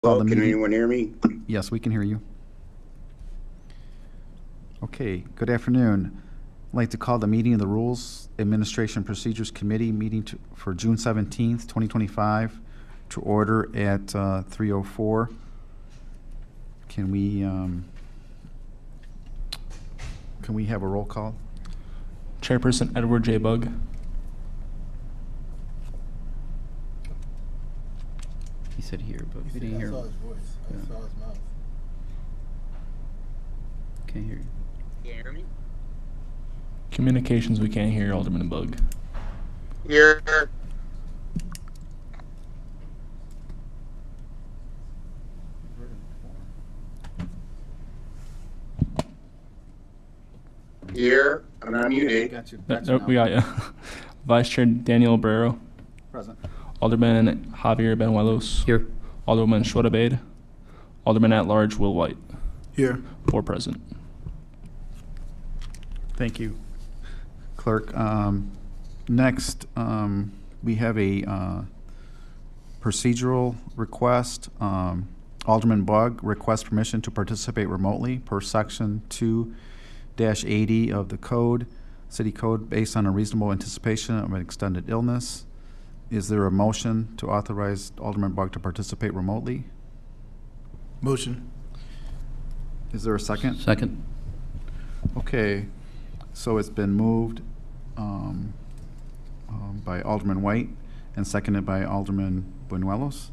Hello, the can meeting. anyone hear me? Yes, we can hear you. Okay, good afternoon. I'd like to call the meeting of the Rules Administration Procedures Committee meeting for June 17th, 2025 to order at 3:04. Can we have a roll call? Chairperson Edward J. Bugg. He said here, but we didn't hear I saw him. his voice. I saw his mouth. Can't hear you. Can you hear me? Communications, we can't hear Alderman Bugg. Here. Here, I'm not muted. Got you. Nope, we got you. Vice Chair Daniel Barrero. Present. Alderman Javier Benuelos. Here. Alderman Schwartabade. Alderman at-large Will White. Here. 4 present. Thank you, Clerk. Next, we have a procedural request. Alderman Bugg requests permission to participate remotely per Section 2-80 of the Code, City Code, based on a reasonable anticipation of an extended illness. Is there a motion to authorize Alderman Bugg to participate remotely? Motion. Is there a second? Second. Okay, so it's been moved by Alderman White and seconded by Alderman Buñuelos.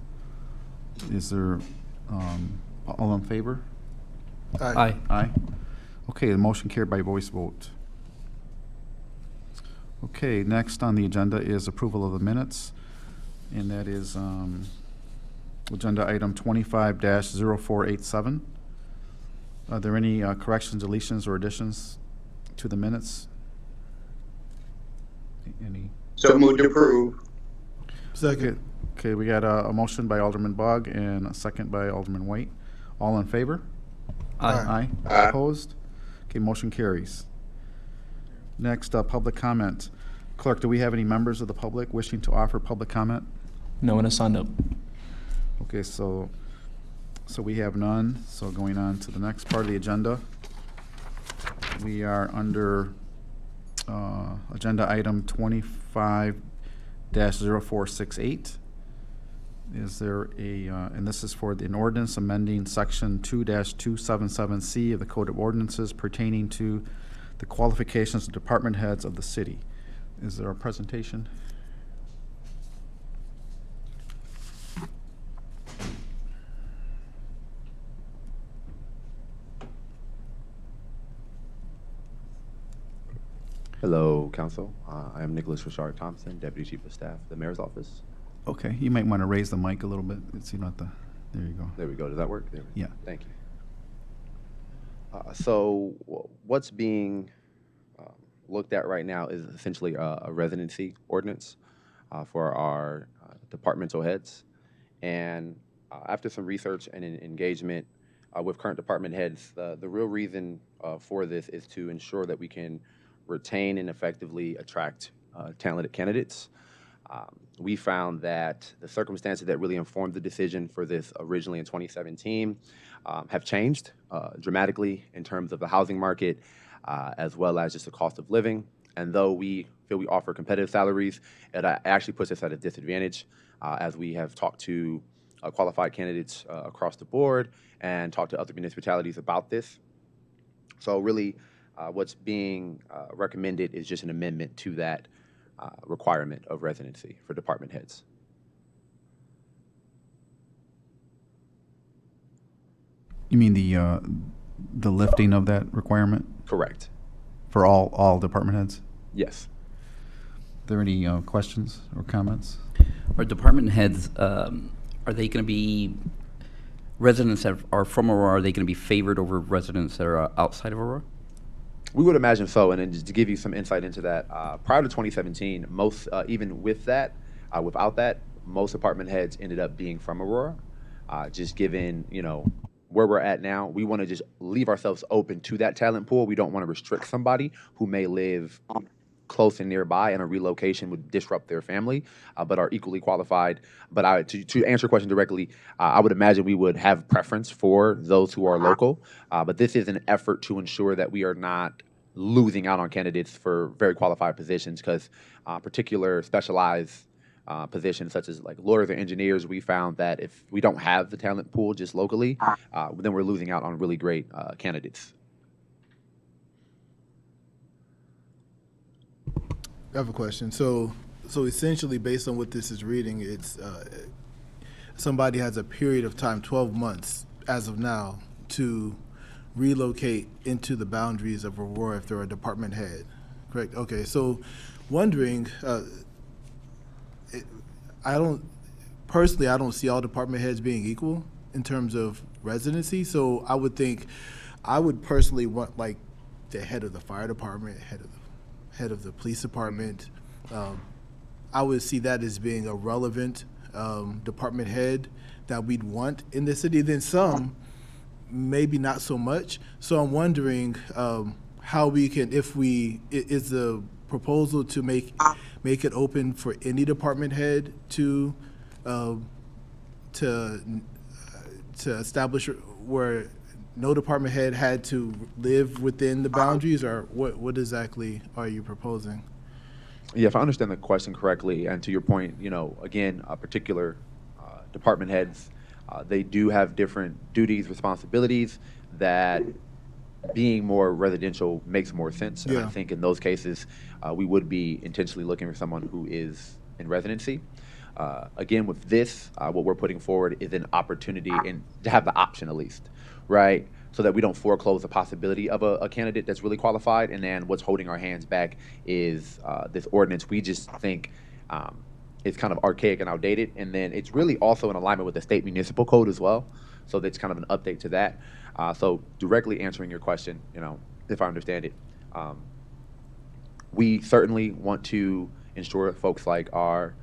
Is there, all in favor? Aye. Aye. Okay, the motion carried by voice vote. Okay, next on the agenda is approval of the minutes, and that is agenda item 25-0487. Are there any corrections, deletions, or additions to the minutes? Any? So moved to approve. Second. Okay, we got a motion by Alderman Bugg and a second by Alderman White. All in favor? Aye. Aye. Opposed? Okay, motion carries. Next, public comment. Clerk, do we have any members of the public wishing to offer public comment? No one has signed up. Okay, so we have none. So going on to the next part of the agenda. We are under agenda item 25-0468. Is there a, and this is for an ordinance amending section 2-277C of the Code of Ordinances pertaining to the qualifications of department heads of the city. Is there a presentation? Hello, Council. I am Nicholas Richard Thompson, Deputy Chief of Staff, the Mayor's Office. Okay, you might want to raise the mic a little bit. It's not the, there you go. There we go. Does that work? There we go. Yeah. Thank you. So what's being looked at right now is essentially a residency ordinance for our departmental heads. And after some research and engagement with current department heads, the real reason for this is to ensure that we can retain and effectively attract talented candidates. We found that the circumstances that really informed the decision for this originally in 2017 have changed dramatically in terms of the housing market, as well as just the cost of living. And though we feel we offer competitive salaries, it actually puts us at a disadvantage as we have talked to qualified candidates across the board and talked to other municipalities about this. So really, what's being recommended is just an amendment to that requirement of residency for department heads. You mean the lifting of that requirement Correct. for all department heads? Yes. Are there any questions or comments? Our department heads, are they going to be residents that are from Aurora? Are they going to be favored over residents that are outside of Aurora? We would imagine so, and then just to give you some insight into that, prior to 2017, most, even with that, without that, most department heads ended up being from Aurora. Just given, where we're at now, we want to just leave ourselves open to that talent pool. We don't want to restrict somebody who may live close and nearby, and a relocation would disrupt their family, but are equally qualified. But to answer your question directly, I would imagine we would have preference for those who are local, but this is an effort to ensure that we are not losing out on candidates for very qualified positions, because particular specialized positions such as like lawyers or engineers, we found that if we don't have the talent pool just locally, then we're losing out on really great candidates. I have a question. So essentially, based on what this is reading, it's somebody has a period of time, 12 months as of now, to relocate into the boundaries of Aurora if they're a department head. Correct? Okay. So wondering, I don't see all department heads being equal in terms of residency. So I would think I would personally want like the head of the fire department, head of the police department. I would see that as being a relevant department head that we'd want in the city. Then some, maybe not so much. So I'm wondering how we can, is the proposal to make it open for any department head to establish where no department head had to live within the boundaries, or what exactly are you proposing? Yeah, if I understand the question correctly, and to your point, again, particular department heads, they do have different duties, responsibilities that being more residential makes more sense. And I think in those cases, we would be intentionally looking for someone who is in residency. Again, with this, what we're putting forward is an opportunity and to have the option at least, right? So that we don't foreclose the possibility of a candidate that's really qualified. And then what's holding our hands back is this ordinance. We just think it's kind of archaic and outdated. And then it's really also in alignment with the state municipal code as well. So that's kind of an update to that. So directly answering your question, if I understand it, we certainly want to ensure folks like our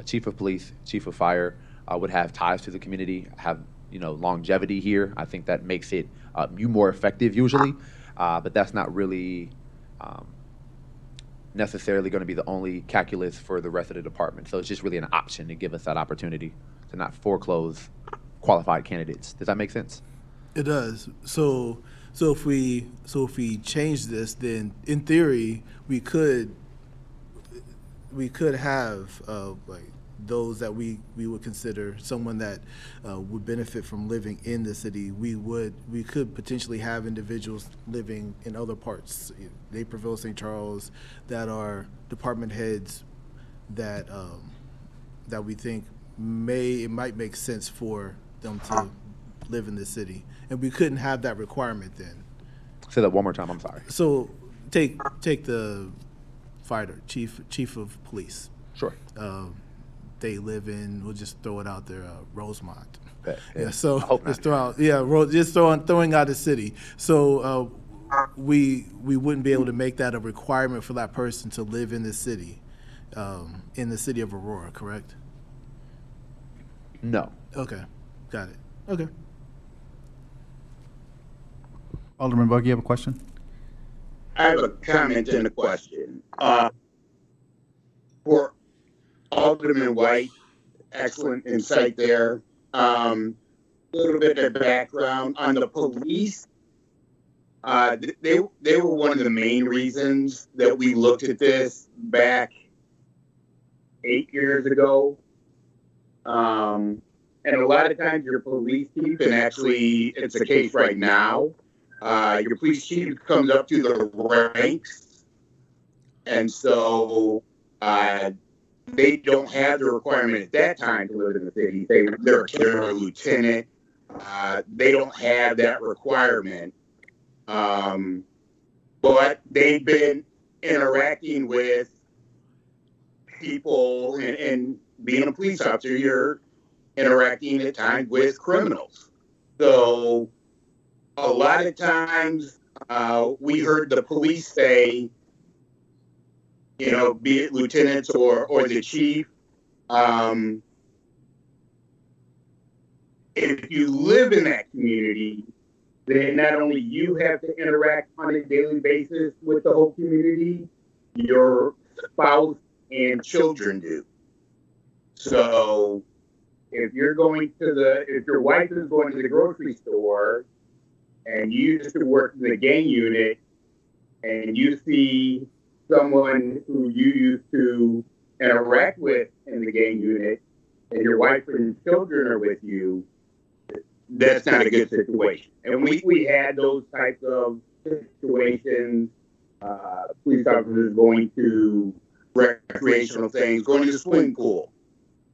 chief of police, chief of fire would have ties to the community, have longevity here. I think that makes it you more effective usually, but that's not really necessarily going to be the only calculus for the rest of the department. So it's just really an option to give us that opportunity to not foreclose qualified candidates. Does that make sense? It does. So if we change this, then in theory we could have like those that we would consider someone that would benefit from living in the city. We could potentially have individuals living in other parts, Naperville, St. Charles, that are department heads that we think it might make sense for them to live in the city, and we couldn't have that requirement then. Say that one more time. I'm sorry. So take the fire chief of police. Sure. They live in, we'll just throw it out there, Rosemont. Okay. Yeah. So I hope just not. throw out, just throwing out the city. So we wouldn't be able to make that a requirement for that person to live in the city of Aurora, correct? No. Okay, got it. Okay. Alderman Bugg, you have a question? I have a comment and a question. For Alderman White, excellent insight there. A little bit of background on the police. They were one of the main reasons that we looked at this back 8 years ago. And a lot of times your police chief, and actually it's the case right now, your police chief comes up to the ranks, and so they don't have the requirement at that time to live in the city. They're a lieutenant. They don't have that requirement. But they've been interacting with people, and being a police officer, you're interacting at times with criminals. So a lot of times we heard the police say, be it lieutenants or the chief, if you live in that community, then not only you have to interact on a daily basis with the whole community, your spouse and children do. So if you're going to if your wife is going to the grocery store and you used to work in the gang unit and you see someone who you used to interact with in the gang unit and your wife and children are with you, that's not a good situation. And we had those types of situations. Police officers going to recreational things, going to the swimming pool,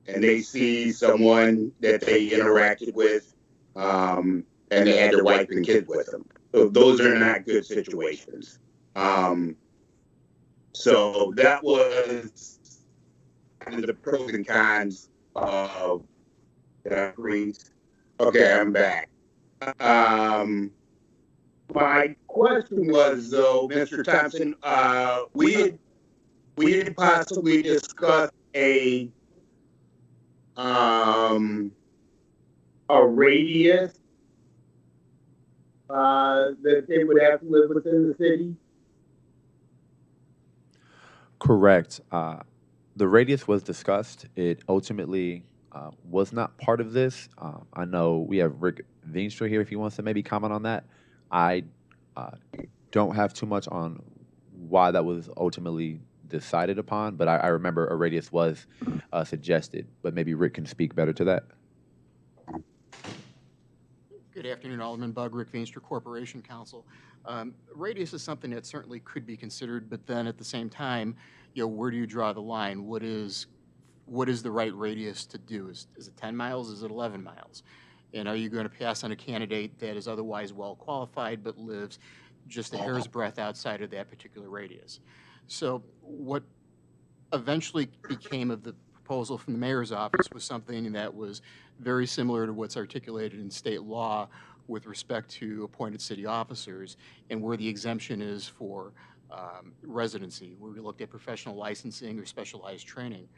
and they see someone that they interacted with, and they had their wife and kids with them. So those are not good situations. So that was kind of the pros and cons of Greece. Okay, I'm back. My question was, though, Mr. Thompson, we had possibly discussed a radius that they would have to live within the city. Correct. The radius was discussed. It ultimately was not part of this. I know we have Rick Veenstra here if he wants to maybe comment on that. I don't have too much on why that was ultimately decided upon, but I remember a radius was suggested, but maybe Rick can speak better to that. Good afternoon, Alderman Bug, Rick Veenstra, Corporation Counsel. Radius is something that certainly could be considered, but then at the same time, where do you draw the line? What is the right radius to do? Is it 10 miles? Is it 11 miles? And are you going to pass on a candidate that is otherwise well qualified but lives just a hair's breadth outside of that particular radius? So what eventually became of the proposal from the mayor's office was something that was very similar to what's articulated in state law with respect to appointed city officers and where the exemption is for residency, where we looked at professional licensing or specialized training.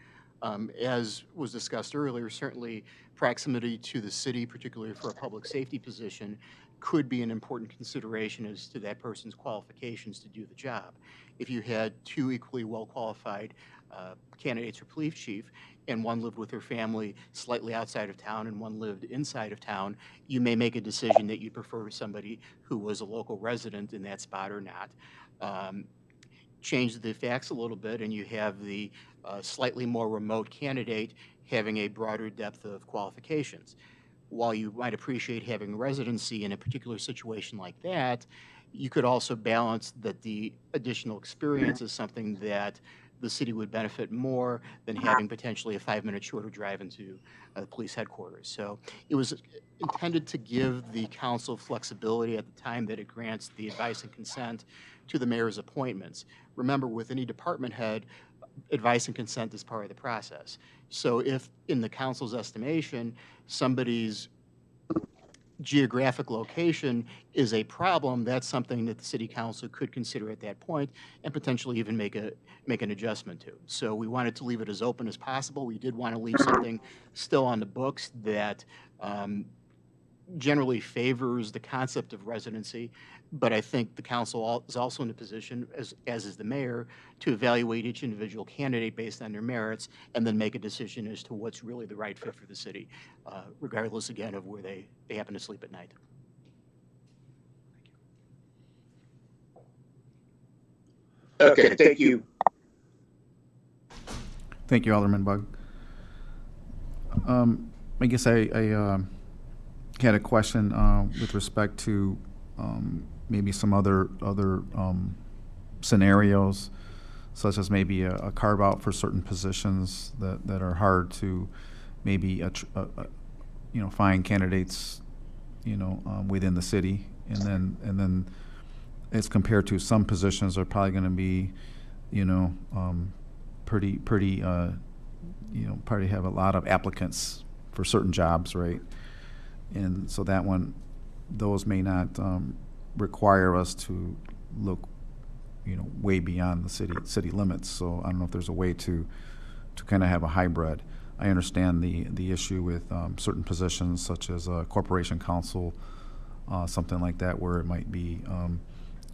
As was discussed earlier, certainly proximity to the city, particularly for a public safety position, could be an important consideration as to that person's qualifications to do the job. If you had two equally well-qualified candidates for police chief and one lived with her family slightly outside of town and one lived inside of town, you may make a decision that you prefer somebody who was a local resident in that spot or not. Change the facts a little bit and you have the slightly more remote candidate having a broader depth of qualifications. While you might appreciate having residency in a particular situation like that, you could also balance that the additional experience is something that the city would benefit more than having potentially a 5-minute shorter drive into the police headquarters. So it was intended to give the council flexibility at the time that it grants the advice and consent to the mayor's appointments. Remember, with any department head, advice and consent is part of the process. So if, in the council's estimation, somebody's geographic location is a problem, that's something that the city council could consider at that point and potentially even make an adjustment to. So we wanted to leave it as open as possible. We did want to leave something still on the books that generally favors the concept of residency, but I think the council is also in a position, as is the mayor, to evaluate each individual candidate based on their merits and then make a decision as to what's really the right fit for the city, regardless, again, of where they happen to sleep at night. Okay, thank you. Thank you, Alderman Bug. I guess I had a question with respect to maybe some other scenarios, such as maybe a carve out for certain positions that are hard to maybe find candidates within the city, and then as compared to some positions are probably going to be probably have a lot of applicants for certain jobs, right? And so those may not require us to look, way beyond the city limits. So I don't know if there's a way to kind of have a hybrid. I understand the issue with certain positions such as a corporation counsel, something like that, where it might be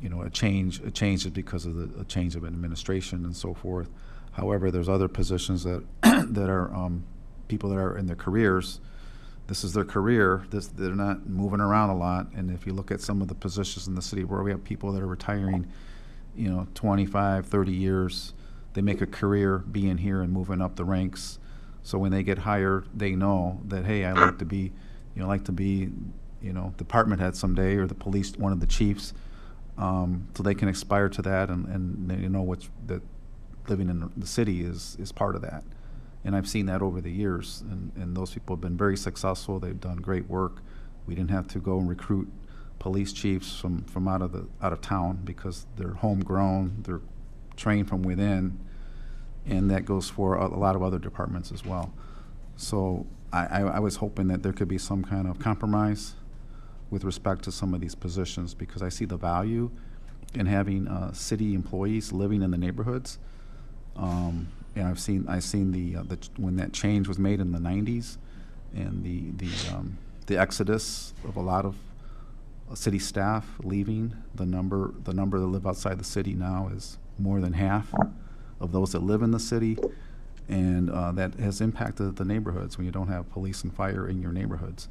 a change is because of a change of administration and so forth. However, there's other positions that that are people that are in their careers. This is their career. They're not moving around a lot. And if you look at some of the positions in the city where we have people that are retiring, 25, 30 years, they make a career being here and moving up the ranks. So when they get hired, they know that, hey, I like to be, department head someday, or the police, one of the chiefs. So they can aspire to that, and they know that living in the city is part of that. And I've seen that over the years, and those people have been very successful. They've done great work. We didn't have to go and recruit police chiefs from out of town, because they're homegrown, they're trained from within, and that goes for a lot of other departments as well. So I was hoping that there could be some kind of compromise with respect to some of these positions, because I see the value in having city employees living in the neighborhoods. And I've seen the when that change was made in the 90s, and the exodus of a lot of city staff leaving. The number that live outside the city now is more than half of those that live in the city, and that has impacted the neighborhoods when you don't have police and fire in your neighborhoods.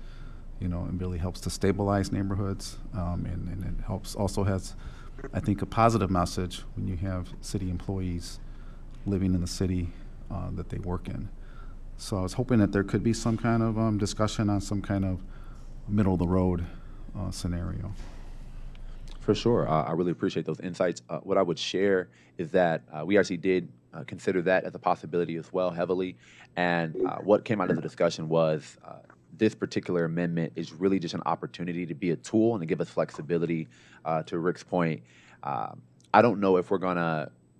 It really helps to stabilize neighborhoods, and it has, I think, a positive message when you have city employees living in the city that they work in. So I was hoping that there could be some kind of discussion on some kind of middle of the road scenario. For sure. I really appreciate those insights. What I would share is that we actually did consider that as a possibility as well, heavily. And what came out of the discussion was this particular amendment is really just an opportunity to be a tool and to give us flexibility. To Rick's point, I don't know if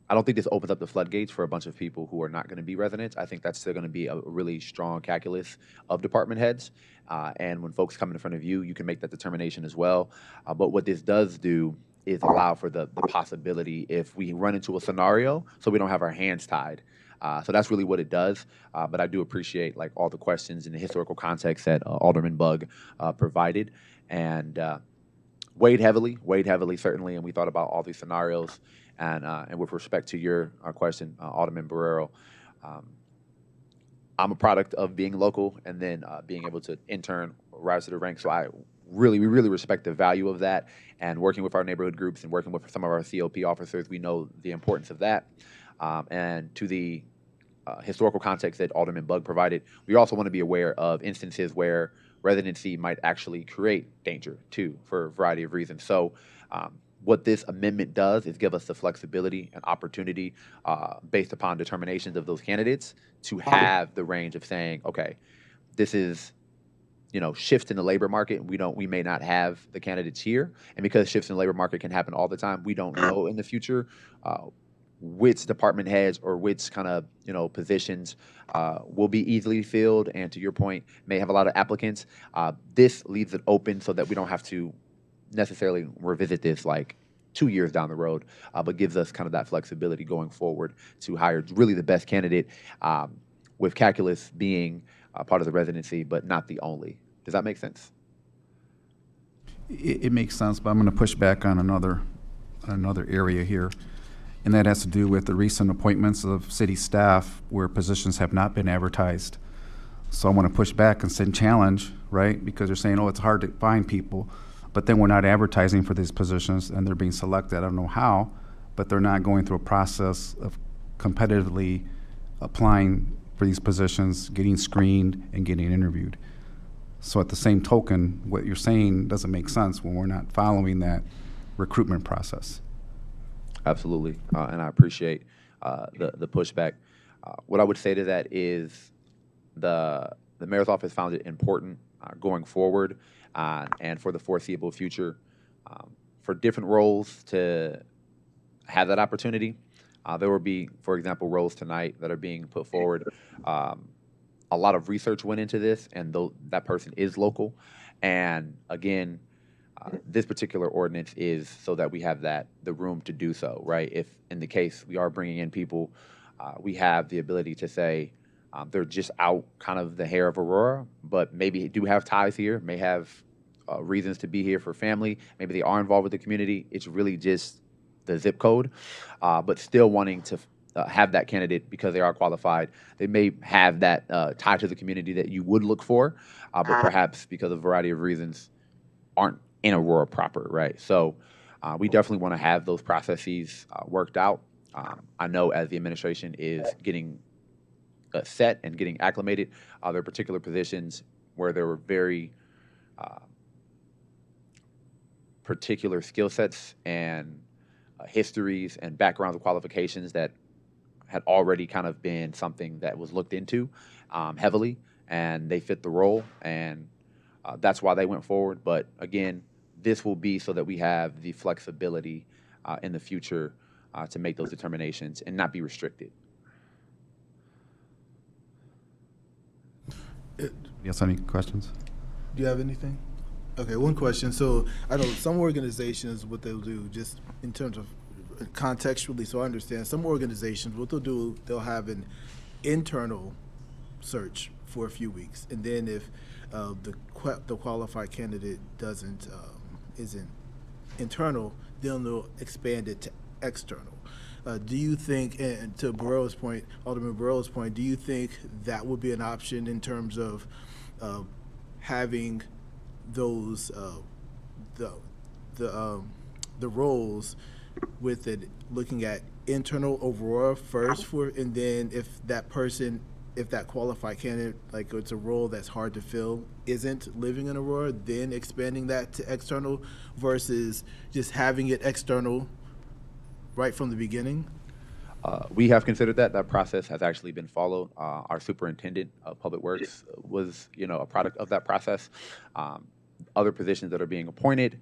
I don't think this opens up the floodgates for a bunch of people who are not going to be residents. I think that's still going to be a really strong calculus of department heads. And when folks come in front of you, you can make that determination as well. But what this does do is allow for the possibility if we run into a scenario, so we don't have our hands tied. So that's really what it does. But I do appreciate all the questions and the historical context that Alderman Bugg provided, and weighed heavily certainly. And we thought about all these scenarios. And with respect to your question, Alderman Barrero, I'm a product of being local and then being able to intern, rise to the ranks. So we really respect the value of that. And working with our neighborhood groups and working with some of our COP officers, we know the importance of that. And to the historical context that Alderman Bugg provided, we also want to be aware of instances where residency might actually create danger too, for a variety of reasons. So what this amendment does is give us the flexibility and opportunity based upon determinations of those candidates to have the range of saying, okay, this is, shifts in the labor market. We may not have the candidates here. And because shifts in the labor market can happen all the time, we don't know in the future which department heads or which kind of, positions will be easily filled. And to your point, may have a lot of applicants. This leaves it open so that we don't have to necessarily revisit this 2 years down the road, but gives us kind of that flexibility going forward to hire really the best candidate, with calculus being part of the residency, but not the only. Does that make sense? It makes sense, but I'm going to push back on another area here, and that has to do with the recent appointments of city staff where positions have not been advertised. So I want to push back and say challenge, right? Because they're saying, it's hard to find people. But then we're not advertising for these positions, and they're being selected. I don't know how, but they're not going through a process of competitively applying for these positions, getting screened, and getting interviewed. So at the same token, what you're saying doesn't make sense when we're not following that recruitment process. Absolutely, and I appreciate the pushback. What I would say to that is the mayor's office found it important going forward and for the foreseeable future for different roles to have that opportunity. There will be, for example, roles tonight that are being put forward. A lot of research went into this, and that person is local. And again, this particular ordinance is so that we have the room to do so, right? If in the case we are bringing in people, we have the ability to say they're just out kind of the hair of Aurora, but maybe do have ties here, may have reasons to be here for family. Maybe they are involved with the community. It's really just the zip code, but still wanting to have that candidate because they are qualified. They may have that tie to the community that you would look for, but perhaps because of a variety of reasons aren't in Aurora proper, right? So we definitely want to have those processes worked out. I know as the administration is getting set and getting acclimated, there are particular positions where there were very particular skill sets and histories and backgrounds of qualifications that had already kind of been something that was looked into heavily, and they fit the role, and that's why they went forward. But again, this will be so that we have the flexibility in the future to make those determinations and not be restricted. Yes, any questions? Do you have anything? Okay, one question. So I know some organizations, what they'll do, just in terms of contextually, so I understand, some organizations, what they'll do, they'll have an internal search for a few weeks, and then if the qualified candidate isn't internal, then they'll expand it to external. Do you think, and to Burrell's point, Alderman Burrell's point, do you think that would be an option in terms of having those the roles with it, looking at internal Aurora first and then if that qualified candidate, like it's a role that's hard to fill, isn't living in Aurora, then expanding that to external versus just having it external right from the beginning? We have considered that. That process has actually been followed. Our superintendent of public works was, a product of that process. Other positions that are being appointed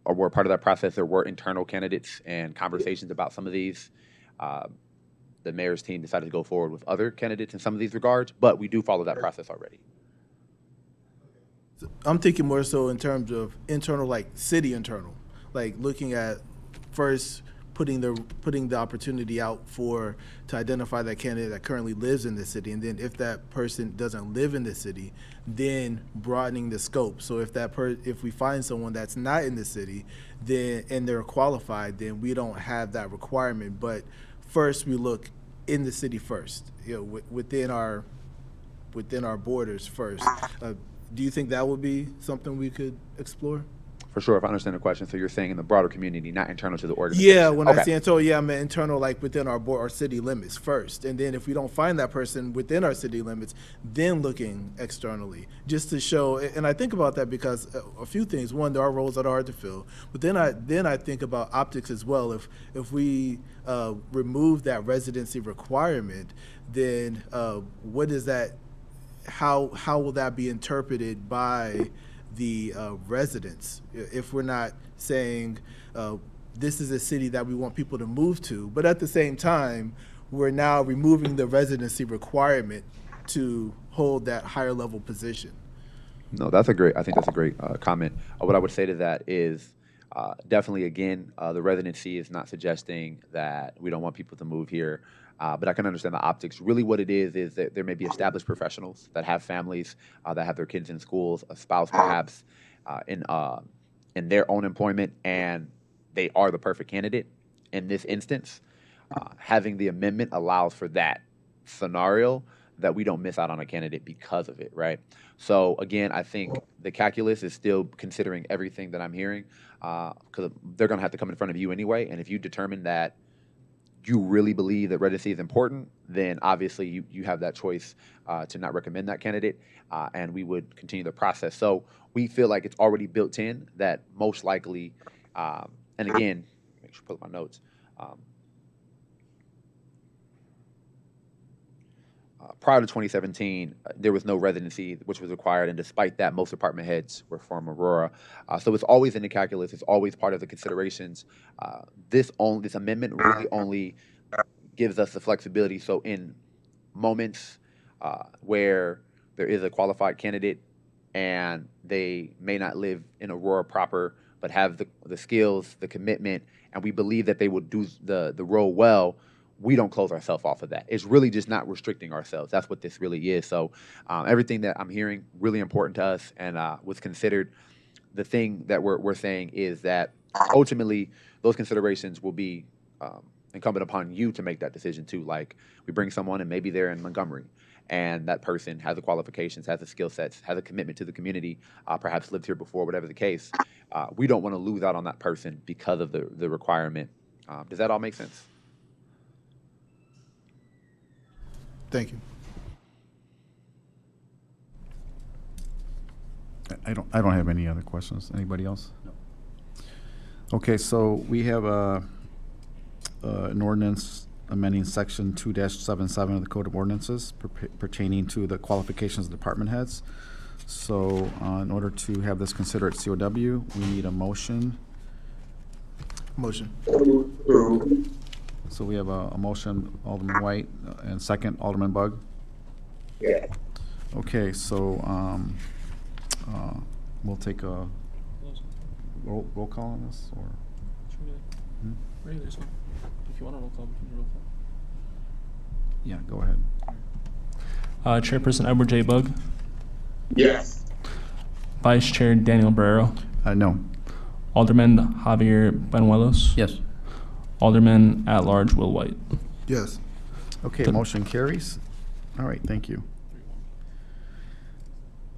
or were part of that process, there were internal candidates and conversations about some of these. The mayor's team decided to go forward with other candidates in some of these regards, but we do follow that process already. I'm thinking more so in terms of internal, like city internal, like looking at first putting the opportunity out to identify that candidate that currently lives in the city, and then if that person doesn't live in the city, then broadening the scope. So if we find someone that's not in the city, then and they're qualified, then we don't have that requirement. But first, we look in the city first, within our borders first. Do you think that would be something we could explore? For sure, if I understand the question, so you're saying in the broader community, not internal to the organization. Yeah, when okay. I say internal, I meant internal, like within our city limits first, and then if we don't find that person within our city limits, then looking externally, just to show. And I think about that because a few things. One, there are roles that are hard to fill, but then I think about optics as well. If we remove that residency requirement, then what is that? How will that be interpreted by the residents, if we're not saying this is a city that we want people to move to, but at the same time, we're now removing the residency requirement to hold that higher level position? No, I think that's a great comment. What I would say to that is definitely, again, the residency is not suggesting that we don't want people to move here. But I can understand the optics. Really what it is that there may be established professionals that have families, that have their kids in schools, a spouse perhaps in their own employment, and they are the perfect candidate. In this instance, having the amendment allows for that scenario that we don't miss out on a candidate because of it, right? So again, I think the calculus is still considering everything that I'm hearing because they're going to have to come in front of you anyway. And if you determine that you really believe that residency is important, then obviously you have that choice to not recommend that candidate, and we would continue the process. So we feel like it's already built in that most likely, and again, make sure I pull up my notes. Prior to 2017, there was no residency, which was required, and despite that, most department heads were from Aurora. So it's always in the calculus. It's always part of the considerations. This amendment really only gives us the flexibility. So in moments where there is a qualified candidate and they may not live in Aurora proper, but have the skills, the commitment, and we believe that they will do the role well, we don't close ourselves off of that. It's really just not restricting ourselves. That's what this really is. So everything that I'm hearing, really important to us, and was considered. The thing that we're saying is that ultimately those considerations will be incumbent upon you to make that decision too. Like, we bring someone and maybe they're in Montgomery, and that person has the qualifications, has the skill sets, has a commitment to the community, perhaps lived here before, whatever the case. We don't want to lose out on that person because of the requirement. Does that all make sense? Thank you. I don't have any other questions. Anybody else? No. Okay, so we have an ordinance amending section 2-77 of the Code of Ordinances pertaining to the qualifications of department heads. So in order to have this considered at COW, we need a motion. Motion. So we have a motion, Alderman White, and second, Alderman Bug. Yeah. Okay, so we'll take a roll call on this, or? Regular, so if you want a roll call, we can do a roll call. Yeah, go ahead. Chairperson Edward J. Bug, Yes. Vice Chair Daniel Barrero, No. Alderman Javier Benuelos, Yes. Alderman at Large Will White. Yes. Okay, motion carries. All right, thank you.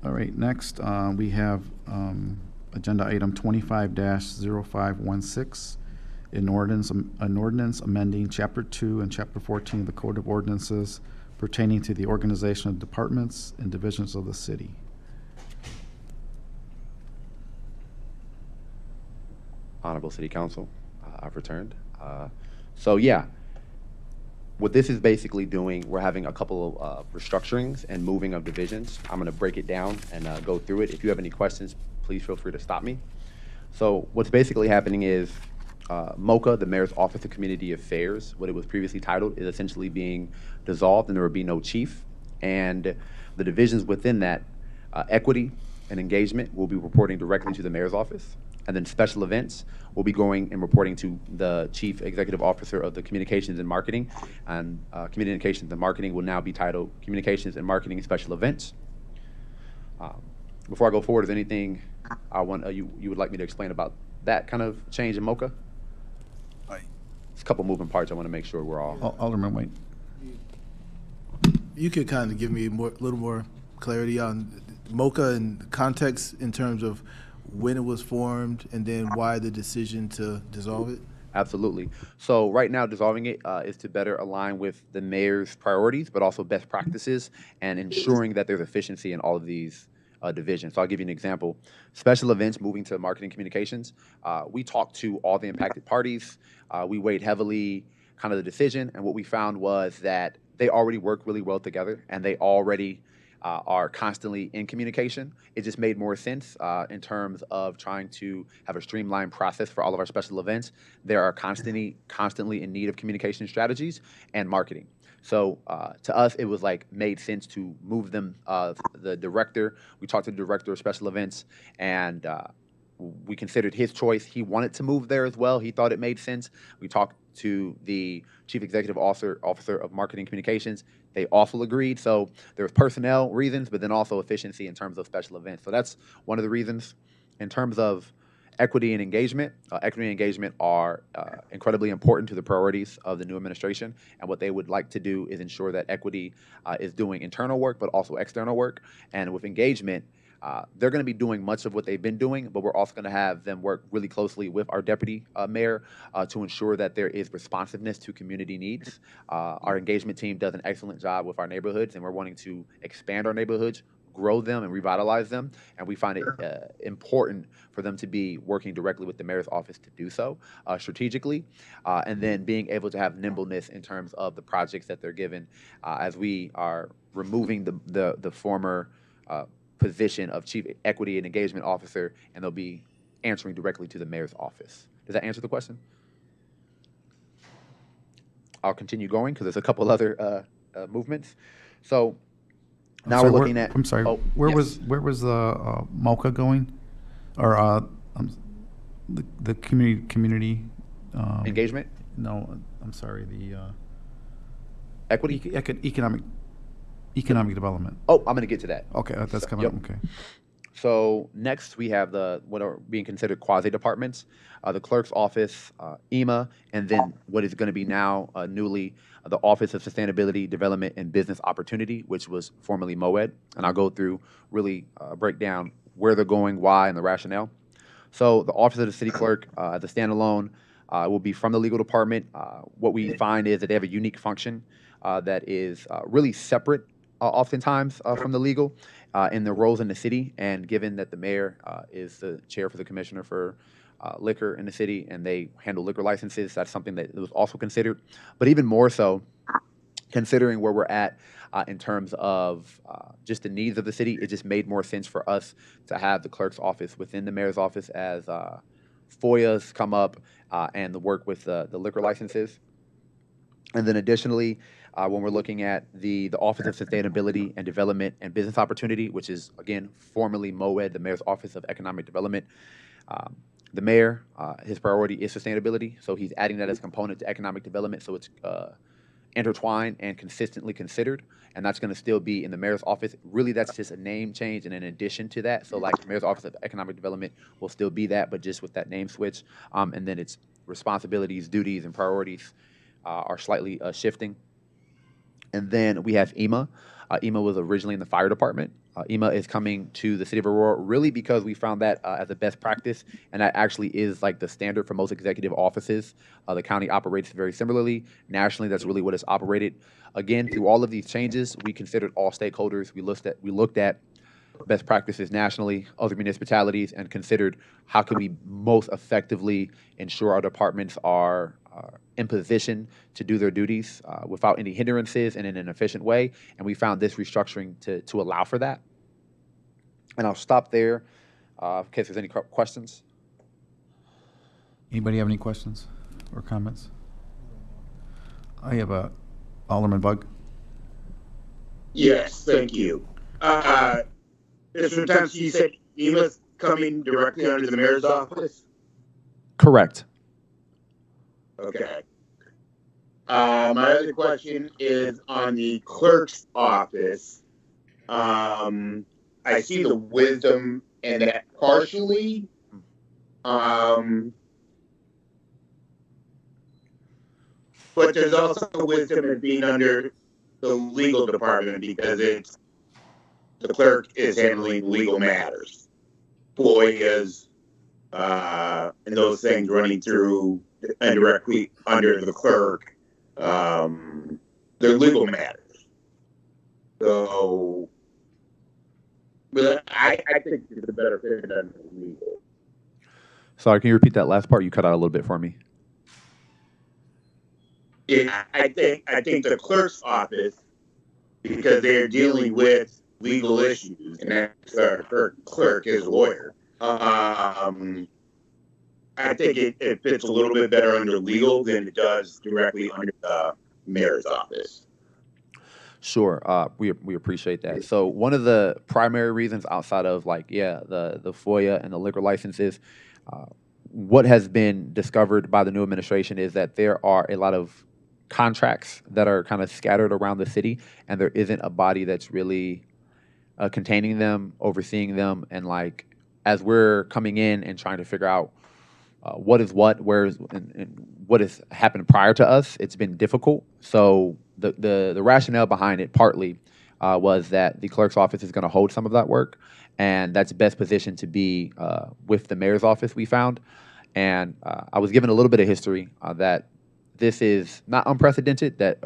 All right, next, we have agenda item 25-0516, an ordinance amending Chapter 2 and Chapter 14 of the Code of Ordinances pertaining to the organization of departments and divisions of the city. Honorable City Council, I've returned. So yeah, what this is basically doing, we're having a couple of restructurings and moving of divisions. I'm going to break it down and go through it. If you have any questions, please feel free to stop me. So what's basically happening is MOCA, the Mayor's Office of Community Affairs, what it was previously titled, is essentially being dissolved, and there will be no chief. And the divisions within that, equity and engagement, will be reporting directly to the Mayor's office. And then special events will be going and reporting to the Chief Executive Officer of the Communications and Marketing. And Communications and Marketing will now be titled Communications and Marketing and Special Events. Before I go forward, is there anything you would like me to explain about that kind of change in MOCA? It's a couple moving parts. I want to make sure we're all. Alderman White. You could kind of give me a little more clarity on MOCA and context in terms of when it was formed and then why the decision to dissolve it? Absolutely. So right now, dissolving it is to better align with the mayor's priorities, but also best practices and ensuring that there's efficiency in all of these divisions. So I'll give you an example. Special events moving to marketing communications. We talked to all the impacted parties. We weighed heavily kind of the decision, and what we found was that they already work really well together, and they already are constantly in communication. It just made more sense in terms of trying to have a streamlined process for all of our special events. They are constantly in need of communication strategies and marketing. So to us, it was like made sense to move them. The director, we talked to the director of special events, and we considered his choice. He wanted to move there as well. He thought it made sense. We talked to the Chief Executive Officer of Marketing Communications. They also agreed. So there was personnel reasons, but then also efficiency in terms of special events. So that's one of the reasons. In terms of equity and engagement are incredibly important to the priorities of the new administration. And what they would like to do is ensure that equity is doing internal work, but also external work. And with engagement, they're going to be doing much of what they've been doing, but we're also going to have them work really closely with our deputy mayor to ensure that there is responsiveness to community needs. Our engagement team does an excellent job with our neighborhoods, and we're wanting to expand our neighborhoods, grow them, and revitalize them. And we find it important for them to be working directly with the mayor's office to do so strategically, and then being able to have nimbleness in terms of the projects that they're given as we are removing the former position of Chief Equity and Engagement Officer, and they'll be answering directly to the mayor's office. Does that answer the question? I'll continue going because there's a couple other movements. So now we're looking at. I'm sorry. Oh, where yes. was the MOCA going, or the community engagement? No, I'm sorry. equity. Economic development. Oh, I'm going to get to that. Okay, that's coming Yep. up. Okay. So next we have what are being considered quasi departments, the clerk's office, EMA, and then what is going to be now newly the Office of Sustainability, Development, and Business Opportunity, which was formerly MOED. And I'll go through really break down where they're going, why, and the rationale. So the Office of the City Clerk, as a standalone, will be from the legal department. What we find is that they have a unique function that is really separate, oftentimes, from the legal in their roles in the city. And given that the mayor is the chair for the commissioner for liquor in the city, and they handle liquor licenses, that's something that was also considered. But even more so, considering where we're at in terms of just the needs of the city, it just made more sense for us to have the clerk's office within the mayor's office as FOIAs come up and the work with the liquor licenses. And then additionally, when we're looking at the Office of Sustainability and Development and Business Opportunity, which is, again, formerly MOED, the Mayor's Office of Economic Development, the mayor, his priority is sustainability, so he's adding that as a component to economic development, so it's intertwined and consistently considered, and that's going to still be in the mayor's office. Really, that's just a name change and an addition to that. So like the mayor's office of economic development will still be that, but just with that name switch, and then its responsibilities, duties, and priorities are slightly shifting. And then we have EMA. EMA was originally in the fire department. EMA is coming to the city of Aurora really because we found that as a best practice, and that actually is like the standard for most executive offices. The county operates very similarly. Nationally, that's really what it's operated. Again, through all of these changes, we considered all stakeholders. We looked at best practices nationally, other municipalities, and considered how can we most effectively ensure our departments are in position to do their duties without any hindrances and in an efficient way. And we found this restructuring to allow for that. And I'll stop there in case there's any questions. Anybody have any questions or comments? I have Alderman Bug. Yes, thank you. Mr. Thompson, you said EMA's coming directly under the mayor's office? Correct. Okay. My other question is on the clerk's office. I see the wisdom in that partially. But there's also wisdom in being under the legal department because the clerk is handling legal matters, FOIAs, and those things running through and directly under the clerk. They're legal matters. So, but I think it's a better fit than legal. Sorry, can you repeat that last part? You cut out a little bit for me. Yeah, I think the clerk's office, because they're dealing with legal issues, and that's our clerk is a lawyer. I think it fits a little bit better under legal than it does directly under the mayor's office. Sure, we appreciate that. So one of the primary reasons outside of the FOIA and the liquor licenses, what has been discovered by the new administration is that there are a lot of contracts that are kind of scattered around the city, and there isn't a body that's really containing them, overseeing them, and as we're coming in and trying to figure out what is what, where is, and what has happened prior to us, it's been difficult. So the rationale behind it partly was that the clerk's office is going to hold some of that work, and that's best positioned to be with the mayor's office, we found. And I was given a little bit of history that this is not unprecedented, that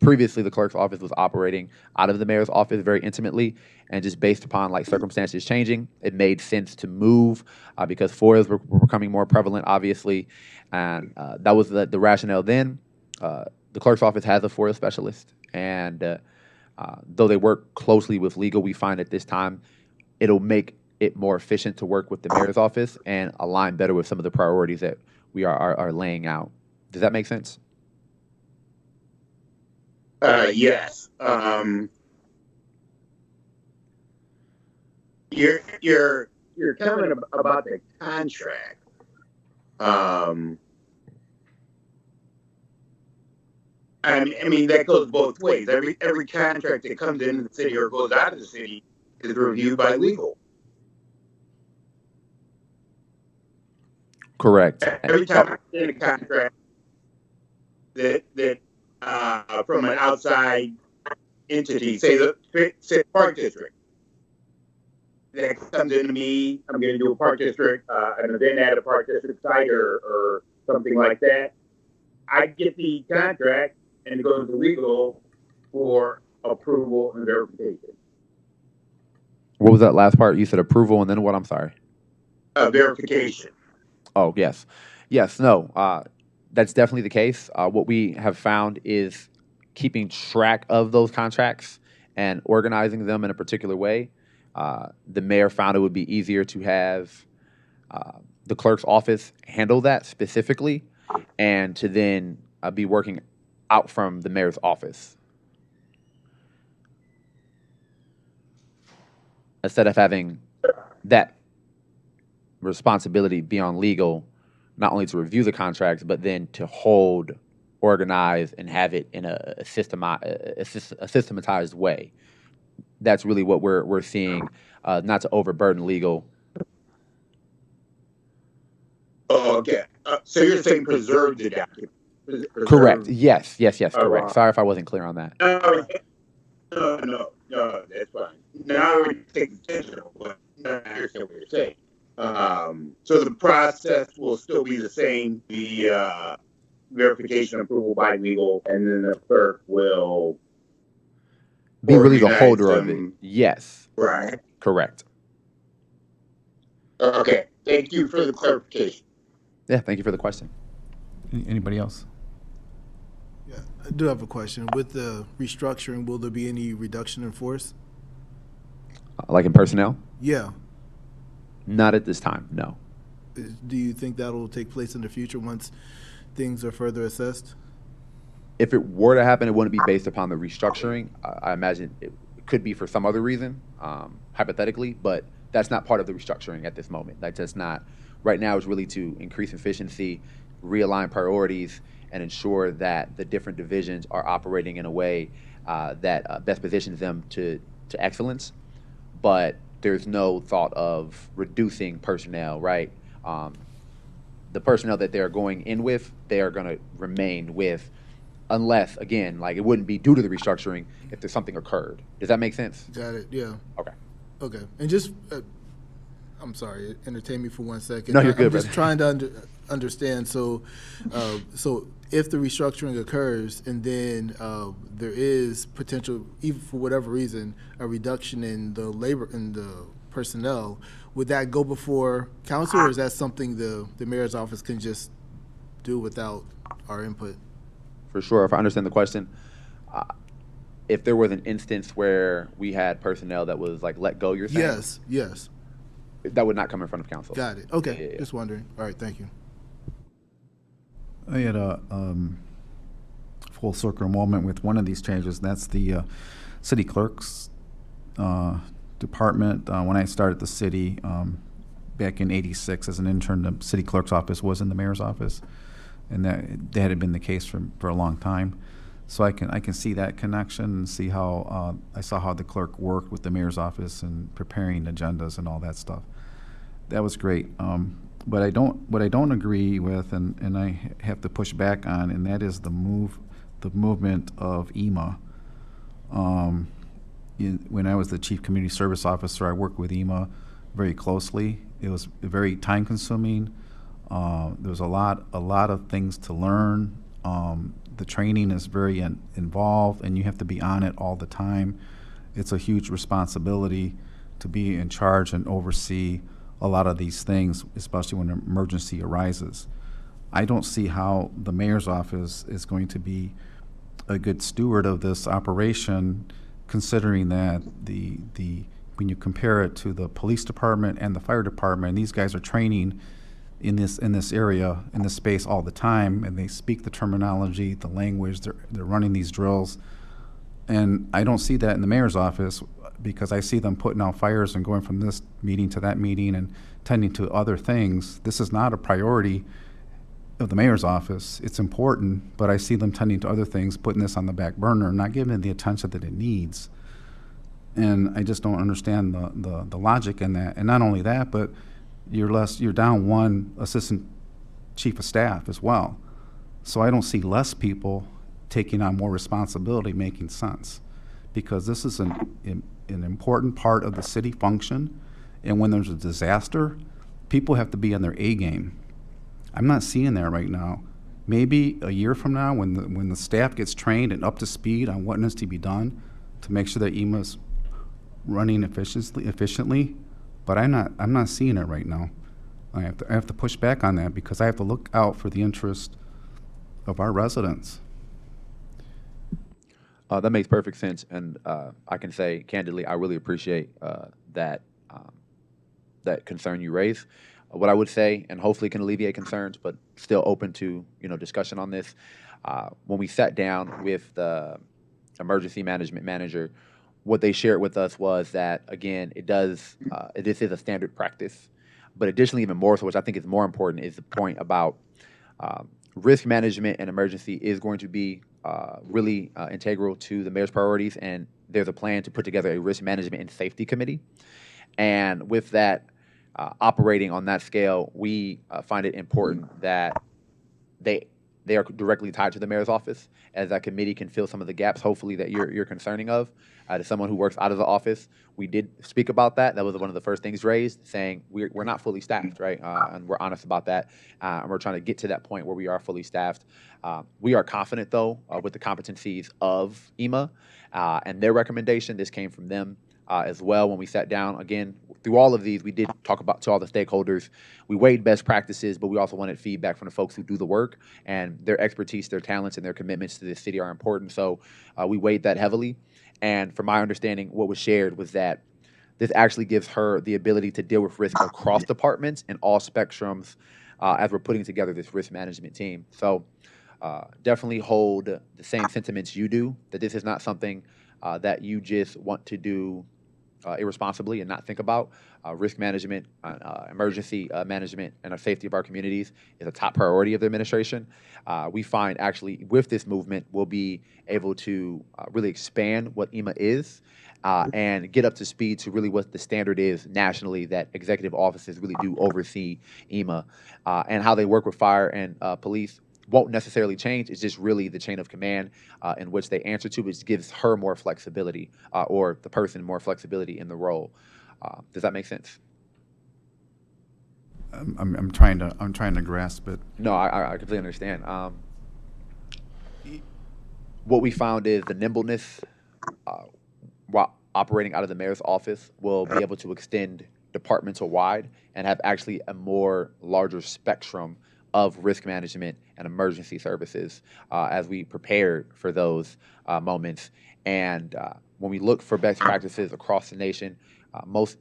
previously the clerk's office was operating out of the mayor's office very intimately, and just based upon circumstances changing, it made sense to move because FOIAs were becoming more prevalent, obviously, and that was the rationale then. The clerk's office has a FOIA specialist, and though they work closely with legal, we find at this time it'll make it more efficient to work with the mayor's office and align better with some of the priorities that we are laying out. Does that make sense? Yes. You're telling about the contract. I mean that goes both ways. Every contract that comes into the city or goes out of the city is reviewed by legal. Correct. Every time I get in a contract that from an outside entity, say the park district, that comes into me, I'm going to do a park district, an event at a park district site or something like that. I get the contract and it goes to legal for approval and verification. What was that last part? You said approval and then what? I'm sorry. Verification. Oh, yes. Yes, no. That's definitely the case. What we have found is keeping track of those contracts and organizing them in a particular way. The mayor found it would be easier to have the clerk's office handle that specifically and to then be working out from the mayor's office. Instead of having that responsibility be on legal, not only to review the contracts, but then to hold, organize, and have it in a systematized way. That's really what we're seeing, not to overburden legal. Oh, okay. So you're saying preserve the document? Correct. Yes, correct. Right. Sorry if I wasn't clear on that. No, that's fine. Now we're taking intentional, but I understand what you're saying. So the process will still be the same, the verification approval by legal, and then the clerk will Be really the organize holder of it. them. Yes, Right. correct. Okay. Thank you for the clarification. Yeah, thank you for the question. Anybody else? Yeah, I do have a question. With the restructuring, will there be any reduction in force? Like in personnel? Yeah. Not at this time, no. Do you think that will take place in the future once things are further assessed? If it were to happen, it wouldn't be based upon the restructuring. I imagine it could be for some other reason, hypothetically, but that's not part of the restructuring at this moment. That's just not. Right now, it's really to increase efficiency, realign priorities, and ensure that the different divisions are operating in a way that best positions them to excellence. But there's no thought of reducing personnel, right? The personnel that they're going in with, they are going to remain with, unless, again, like it wouldn't be due to the restructuring if there's something occurred. Does that make sense? Got it, yeah. Okay. Okay. And just, I'm sorry, entertain me for 1 second. No, you're good, I'm just brother. trying to understand. So if the restructuring occurs and then there is potential, even for whatever reason, a reduction in the labor, in the personnel, would that go before council, or is that something the mayor's office can just do without our input? For sure. If I understand the question, if there was an instance where we had personnel that was like let go, you're saying? Yes. That would not come in front of council. Got it. Okay. Yeah. Just wondering. All right. Thank you. I had a full circle moment with one of these changes. And that's the city clerk's department. When I started the city back in '86 as an intern, the city clerk's office was in the mayor's office, and that had been the case for a long time. So I can see that connection and see how I saw how the clerk worked with the mayor's office and preparing agendas and all that stuff. That was great. What I don't agree with, and I have to push back on, and that is the movement of EMA. When I was the chief community service officer, I worked with EMA very closely. It was very time consuming. There was a lot of things to learn. The training is very involved, and you have to be on it all the time. It's a huge responsibility to be in charge and oversee a lot of these things, especially when an emergency arises. I don't see how the mayor's office is going to be a good steward of this operation, considering that when you compare it to the police department and the fire department, these guys are training in this area, in this space all the time, and they speak the terminology, the language, they're running these drills. And I don't see that in the mayor's office, because I see them putting out fires and going from this meeting to that meeting and tending to other things. This is not a priority of the mayor's office, it's important, but I see them tending to other things, putting this on the back burner, not giving it the attention that it needs. And I just don't understand the logic in that. And not only that, but you're down one assistant chief of staff as well. So I don't see less people taking on more responsibility making sense, because this is an important part of the city function. And when there's a disaster, people have to be on their A game. I'm not seeing that right now. Maybe a year from now, when the staff gets trained and up to speed on what needs to be done to make sure that EMA's running efficiently, but I'm not seeing it right now. I have to push back on that, because I have to look out for the interest of our residents. That makes perfect sense, and I can say candidly, I really appreciate that concern you raise. What I would say, and hopefully can alleviate concerns, but still open to discussion on this. When we sat down with the emergency management manager, what they shared with us was that, again, this is a standard practice, but additionally, even more so, which I think is more important, is the point about risk management and emergency is going to be really integral to the mayor's priorities, and there's a plan to put together a risk management and safety committee. And with that, operating on that scale, we find it important that they are directly tied to the mayor's office, as that committee can fill some of the gaps, hopefully, that you're concerning of. To someone who works out of the office, we did speak about that. That was one of the first things raised, saying we're not fully staffed, right? And we're honest about that. And we're trying to get to that point where we are fully staffed. We are confident, though, with the competencies of EMA and their recommendation. This came from them as well when we sat down. Again, through all of these, we did talk about to all the stakeholders. We weighed best practices, but we also wanted feedback from the folks who do the work, and their expertise, their talents, and their commitments to this city are important. So we weighed that heavily. And from my understanding, what was shared was that this actually gives her the ability to deal with risk across departments and all spectrums as we're putting together this risk management team. So definitely hold the same sentiments you do, that this is not something that you just want to do irresponsibly and not think about. Risk management, emergency management, and the safety of our communities is a top priority of the administration. We find actually with this movement, we'll be able to really expand what EMA is and get up to speed to really what the standard is nationally, that executive offices really do oversee EMA, and how they work with fire and police won't necessarily change. It's just really the chain of command in which they answer to, which gives her more flexibility, or the person more flexibility in the role. Does that make sense? I'm trying to grasp it. No, I completely understand. What we found is the nimbleness while operating out of the mayor's office will be able to extend departmental wide and have actually a more larger spectrum of risk management and emergency services as we prepare for those moments. And when we look for best practices across the nation, most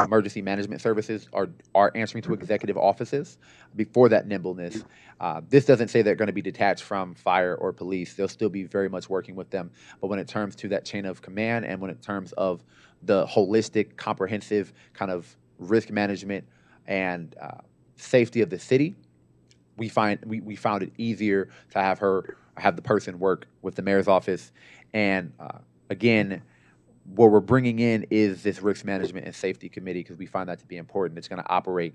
emergency management services are answering to executive offices. Before that nimbleness, this doesn't say they're going to be detached from fire or police. They'll still be very much working with them. But when it comes to that chain of command, and when it terms of the holistic, comprehensive kind of risk management and safety of the city, we found it easier to have the person work with the mayor's office. And again, what we're bringing in is this risk management and safety committee, because we find that to be important. It's going to operate.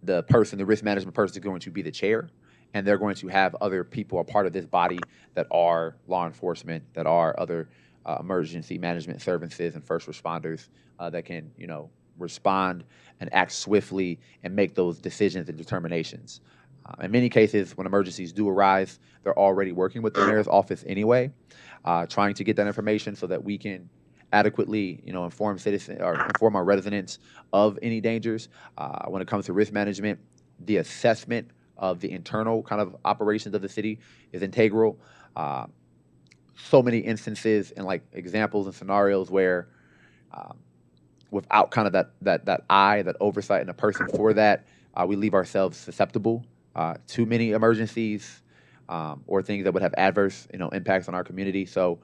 The risk management person is going to be the chair, and they're going to have other people, a part of this body, that are law enforcement, that are other emergency management services and first responders that can, respond and act swiftly and make those decisions and determinations. In many cases, when emergencies do arise, they're already working with the mayor's office anyway, trying to get that information so that we can adequately, inform citizens or inform our residents of any dangers. When it comes to risk management, the assessment of the internal kind of operations of the city is integral. So many instances and examples and scenarios where without kind of that eye, that oversight, and a person for that, we leave ourselves susceptible to many emergencies or things that would have adverse, impacts on our community. So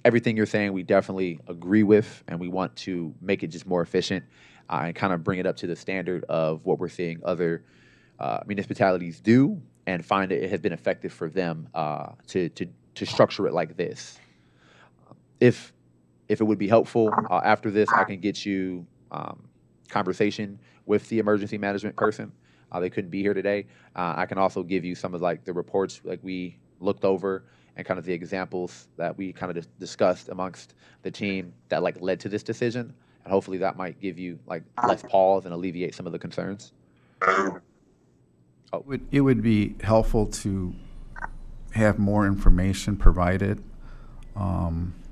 everything you're saying, we definitely agree with, and we want to make it just more efficient and kind of bring it up to the standard of what we're seeing other municipalities do, and find that it has been effective for them to structure it like this. If it would be helpful after this, I can get you conversation with the emergency management person. They couldn't be here today. I can also give you some of like the reports like we looked over and kind of the examples that we kind of discussed amongst the team that like led to this decision, and hopefully that might give you like less pause and alleviate some of the concerns. It would be helpful to have more information provided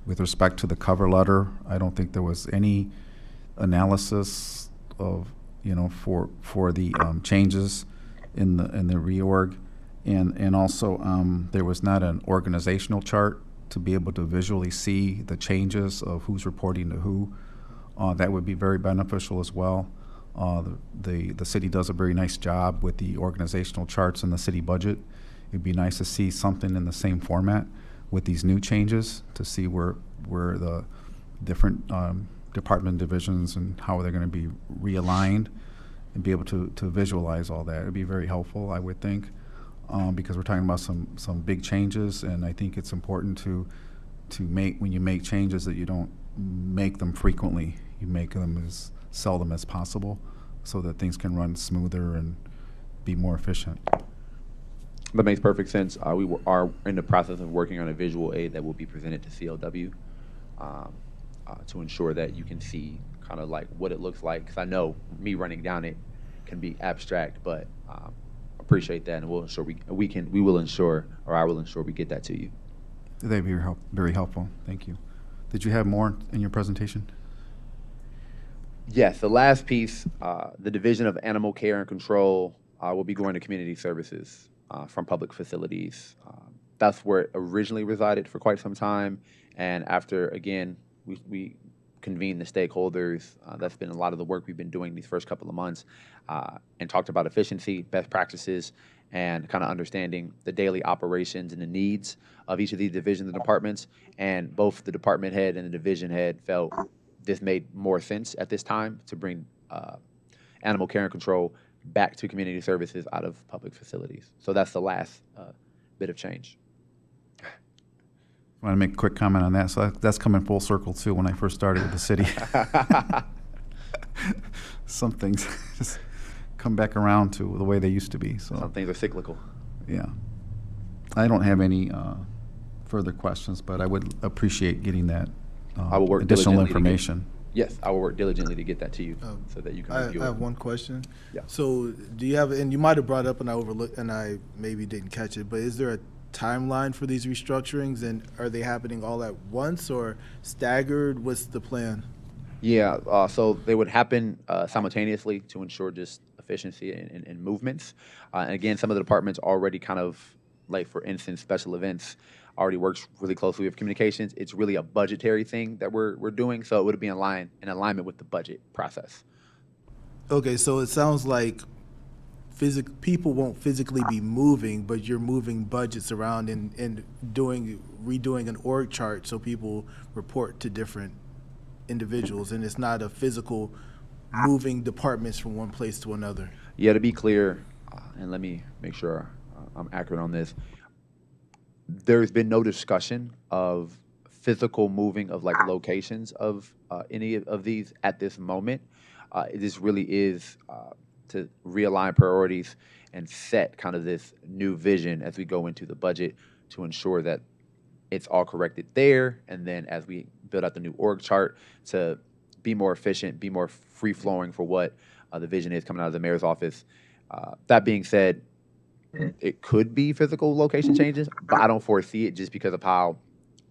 with respect to the cover letter. I don't think there was any analysis of, for the changes in the reorg, and also there was not an organizational chart to be able to visually see the changes of who's reporting to who. That would be very beneficial as well. The city does a very nice job with the organizational charts in the city budget. It'd be nice to see something in the same format with these new changes to see where the different department divisions and how they're going to be realigned, and be able to visualize all that. It'd be very helpful, I would think, because we're talking about some big changes, and I think it's important to make, when you make changes, that you don't make them frequently. You make them as seldom as possible so that things can run smoother and be more efficient. That makes perfect sense. We are in the process of working on a visual aid that will be presented to CLW to ensure that you can see kind of like what it looks like. Because I know me running down it can be abstract, but appreciate that, and we'll ensure we will ensure, or I will ensure we get that to you. That'd be very helpful. Thank you. Did you have more in your presentation? Yes, the last piece, the Division of Animal Care and Control will be going to community services from public facilities. That's where it originally resided for quite some time, and after, again, we convened the stakeholders. That's been a lot of the work we've been doing these first couple of months, and talked about efficiency, best practices, and kind of understanding the daily operations and the needs of each of these divisions and departments. And both the department head and the division head felt this made more sense at this time to bring animal care and control back to community services out of public facilities. So that's the last bit of change. I want to make a quick comment on that. So that's coming full circle too. When I first started with the city, some things just come back around to the way they used to be. So some things are cyclical. Yeah, I don't have any further questions, but I would appreciate getting that I will work additional information. Yes, I will work diligently to get that to you so that you can review it. I have one question. Yeah. So do you have, and you might have brought up and I overlooked and I maybe didn't catch it, but is there a timeline for these restructurings, and are they happening all at once or staggered? What's the plan? Yeah, so they would happen simultaneously to ensure just efficiency and movements. And again, some of the departments already kind of, like for instance, special events already works really closely with communications. It's really a budgetary thing that we're doing, so it would be in alignment with the budget process. Okay, so it sounds like people won't physically be moving, but you're moving budgets around and redoing an org chart so people report to different individuals, and it's not a physical moving departments from one place to another. Yeah, to be clear, and let me make sure I'm accurate on this, there's been no discussion of physical moving of like locations of any of these at this moment. This really is to realign priorities and set kind of this new vision as we go into the budget to ensure that it's all corrected there. And then as we build out the new org chart to be more efficient, be more free-flowing for what the vision is coming out of the mayor's office. That being said, it could be physical location changes, but I don't foresee it just because of how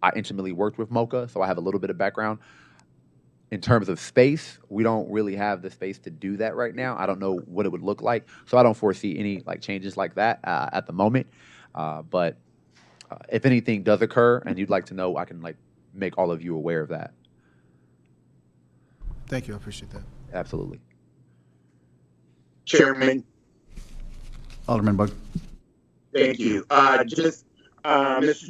I intimately worked with MOCA, so I have a little bit of background. In terms of space, we don't really have the space to do that right now. I don't know what it would look like, so I don't foresee any like changes like that at the moment. But if anything does occur and you'd like to know, I can like make all of you aware of that. Thank you, I appreciate that. Absolutely. Chairman. Alderman Bug. Thank you. Mr.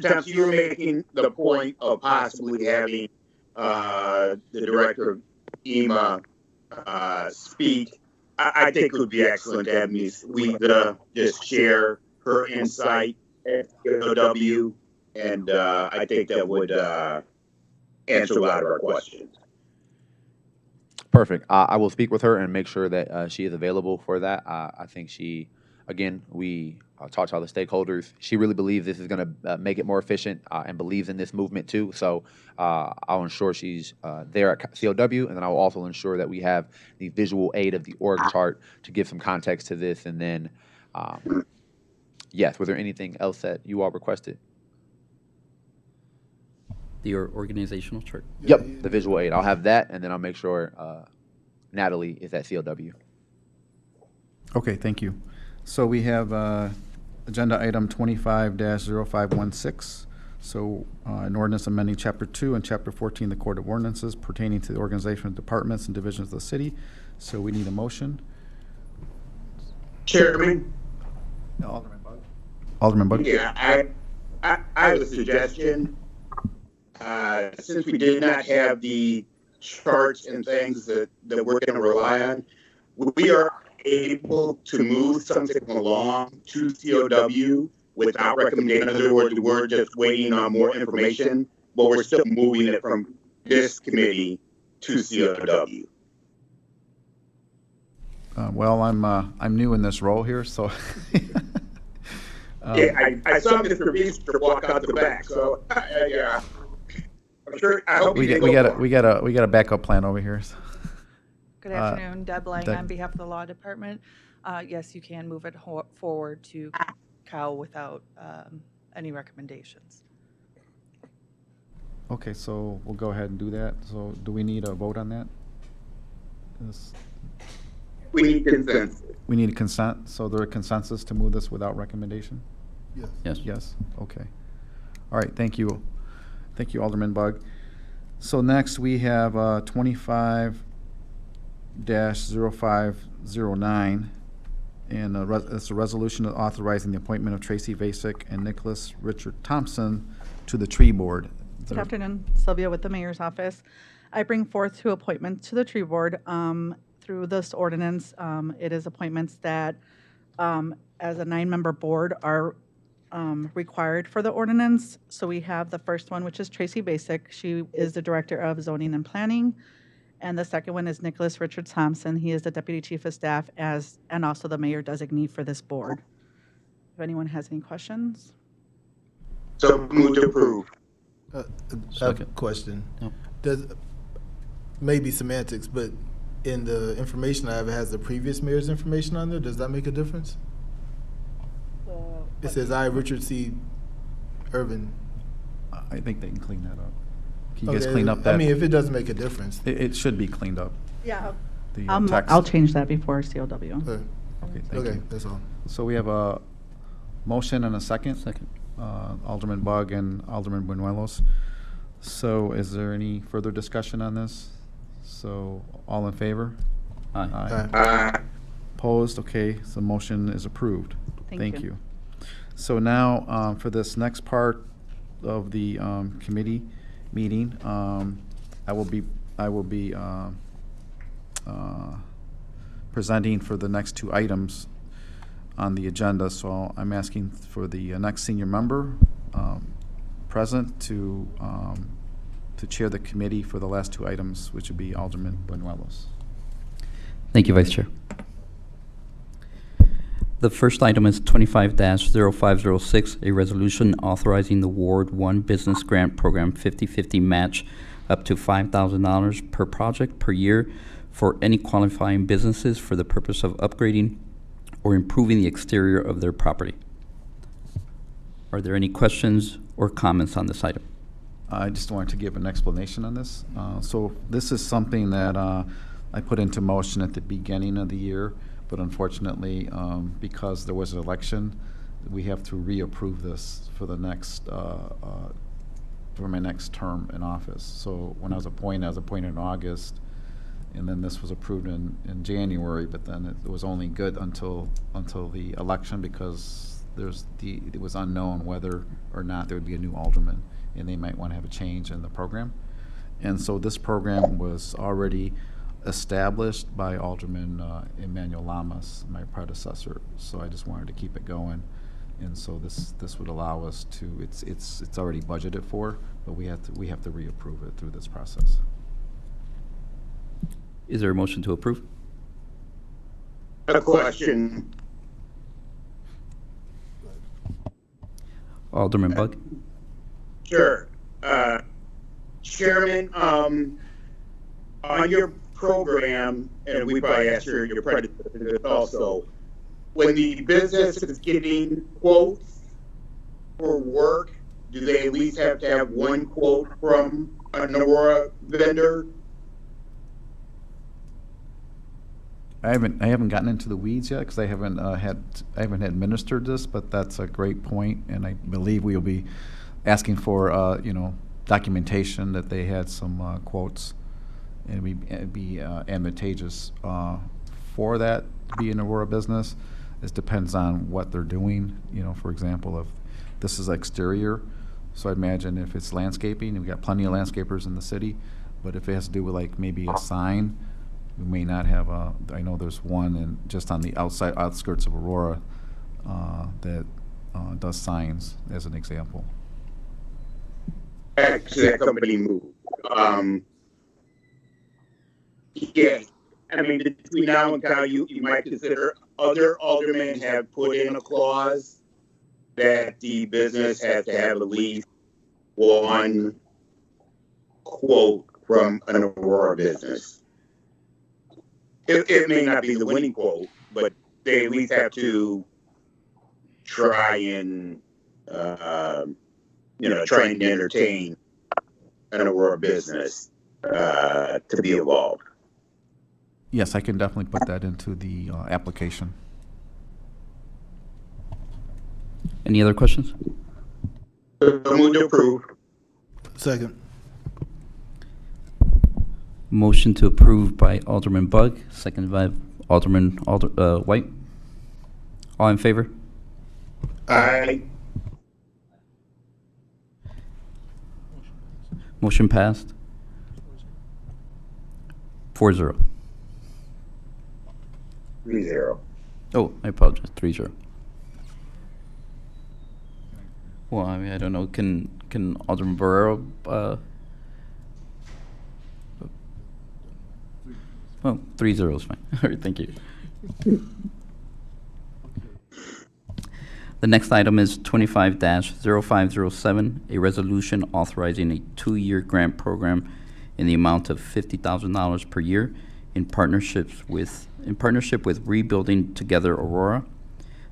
Thompson, you were making the point of possibly having the director of EMA speak I think it would be excellent to have Ms. Weeza just share her insight at COW, and I think that would answer a lot of our questions. Perfect. I will speak with her and make sure that she is available for that. I think she, again, we talked to all the stakeholders. She really believes this is going to make it more efficient and believes in this movement too. So I'll ensure she's there at COW, and then I will also ensure that we have the visual aid of the org chart to give some context to this. And then, yes, was there anything else that you all requested? The organizational chart. Yep, the visual aid. I'll have that, and then I'll make sure Natalie is at COW. Okay, thank you. So we have agenda item 25-0516. So an ordinance amending Chapter 2 and Chapter 14 of the Code of Ordinances pertaining to the organization of departments and divisions of the city. So we need a motion. Chairman? Alderman Bug. Alderman Bug? Yeah, I have a suggestion. Since we did not have the charts and things that we're going to rely on, we are able to move something along to COW without recommendation. In other words, we're just waiting on more information, but we're still moving it from this committee to COW. Well, I'm new in this role here, so. Yeah, I saw Mr. Beaster walk out the back, so yeah. I'm sure. I hope we got a backup plan over here. So. Good afternoon, Deb Lang Deb. on behalf of the Law Department. Yes, you can move it forward to COW without any recommendations. Okay, so we'll go ahead and do that. So do we need a vote on that? We need consensus. We need a consent. So there a consensus to move this without recommendation? Yes. Yes. Yes, okay. All right, thank you. Thank you, Alderman Bug. So next we have 25-0509, and it's a resolution authorizing the appointment of Tracy Vasek and Nicholas Richard Thompson to the tree board. Good afternoon, Sylvia with the Mayor's Office. I bring forth two appointments to the tree board through this ordinance. It is appointments that, as a 9-member board, are required for the ordinance. So we have the first one, which is Tracy Vasek. She is the Director of Zoning and Planning. And the second one is Nicholas Richard Thompson. He is the Deputy Chief of Staff and also the Mayor designee for this board. If anyone has any questions? So move to approve. I have a question. Yep. Does, maybe semantics, but in the information I have, it has the previous mayor's information on there. Does that make a difference? It says, I, Richard C. Irvin. I think they can clean that up. Can you guys clean up that? I mean, if it doesn't make a difference. It should be cleaned up. Yeah. The I'll text. change that before COW. Okay, Okay, thank okay, you. that's all. So we have a motion and a second. Second. Alderman Bug and Alderman Buñuelos. So is there any further discussion on this? So all in favor? Aye. Aye. Opposed? Okay, so the motion is approved. Thank you. So now, for this next part of the committee meeting, I will be presenting for the next two items on the agenda. So I'm asking for the next senior member present to chair the committee for the last two items, which would be Alderman Buñuelos. Thank you, Vice Chair. The first item is 25-0506, a resolution authorizing the Ward 1 Business Grant Program 50/50 match up to $5,000 per project per year for any qualifying businesses for the purpose of upgrading or improving the exterior of their property. Are there any questions or comments on this item? I just wanted to give an explanation on this. So this is something that I put into motion at the beginning of the year, but unfortunately, because there was an election, we have to reapprove this for the next, for my next term in office. So when I was appointed in August, and then this was approved in January, but then it was only good until the election because it was unknown whether or not there would be a new alderman, and they might want to have a change in the program. And so this program was already established by Alderman Emmanuel Lamas, my predecessor. So I just wanted to keep it going. And so this would allow us to, it's already budgeted for, but we have to reapprove it through this process. Is there a motion to approve? A question. Alderman Bug? Sure. Chairman, on your program, and we probably asked your predecessor also, when the business is getting quotes for work, do they at least have to have one quote from an Aurora vendor? I haven't gotten into the weeds yet because I haven't administered this, but that's a great point, and I believe we will be asking for documentation that they had some quotes, and it'd be advantageous for that to be an Aurora business. It depends on what they're doing. For example, if this is exterior, so I imagine if it's landscaping, we've got plenty of landscapers in the city, but if it has to do with like maybe a sign, we may not have I know there's one just on the outskirts of Aurora that does signs, as an example. Actually, that company moved. Yeah, I mean, between now and now, you might consider other aldermen have put in a clause that the business has to have at least one quote from an Aurora business. It may not be the winning quote, but they at least have to try and entertain an Aurora business to be involved. Yes, I can definitely put that into the application. Any other questions? Move to approve. Second. Motion to approve by Alderman Bug, seconded by Alderman White. All in favor? Aye. Motion passed. 4-0. 3-0. Oh, I apologize. 3-0. Well, I mean, I don't know. Can Alderman Barrero? Well, 3-0 is fine. All right, thank you. The next item is 25-0507, a resolution authorizing a 2-year grant program in the amount of $50,000 per year in partnership with Rebuilding Together Aurora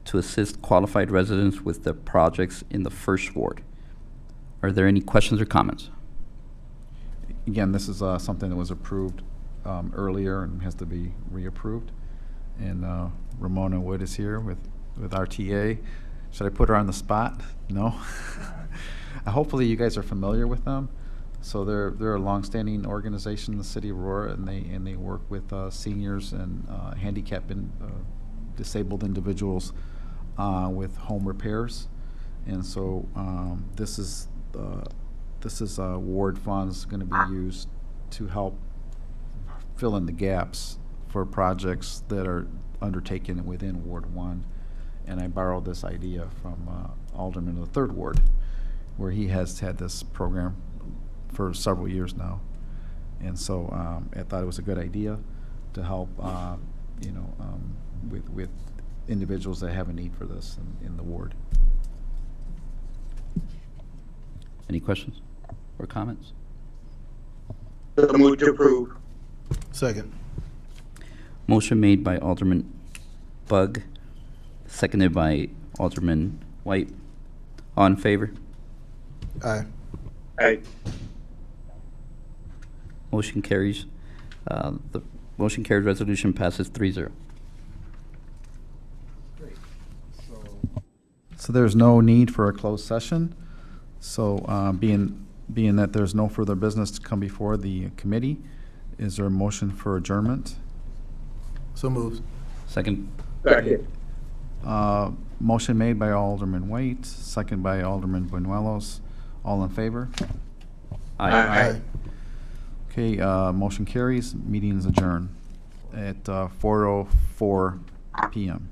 to assist qualified residents with the projects in the First Ward. Are there any questions or comments? Again, this is something that was approved earlier and has to be reapproved. And Ramona Wood is here with RTA. Should I put her on the spot? No. Hopefully you guys are familiar with them. So they're a longstanding organization in the city of Aurora, and they work with seniors and handicapped and disabled individuals with home repairs. And so this is ward funds going to be used to help fill in the gaps for projects that are undertaken within Ward 1. And I borrowed this idea from Alderman of the 3rd Ward, where he has had this program for several years now. And so I thought it was a good idea to help, with individuals that have a need for this in the ward. Any questions or comments? Move to approve. Second. Motion made by Alderman Bug, seconded by Alderman White. All in favor? Aye. Aye. Motion carries. The motion carried. Resolution passes 3-0. So there's no need for a closed session. So being that there's no further business to come before the committee, is there a motion for adjournment? So moved. Second. Second. Motion made by Alderman White, second by Alderman Buñuelos. All in favor? Aye. Okay, motion carries. Meeting is adjourned at 4:04 PM.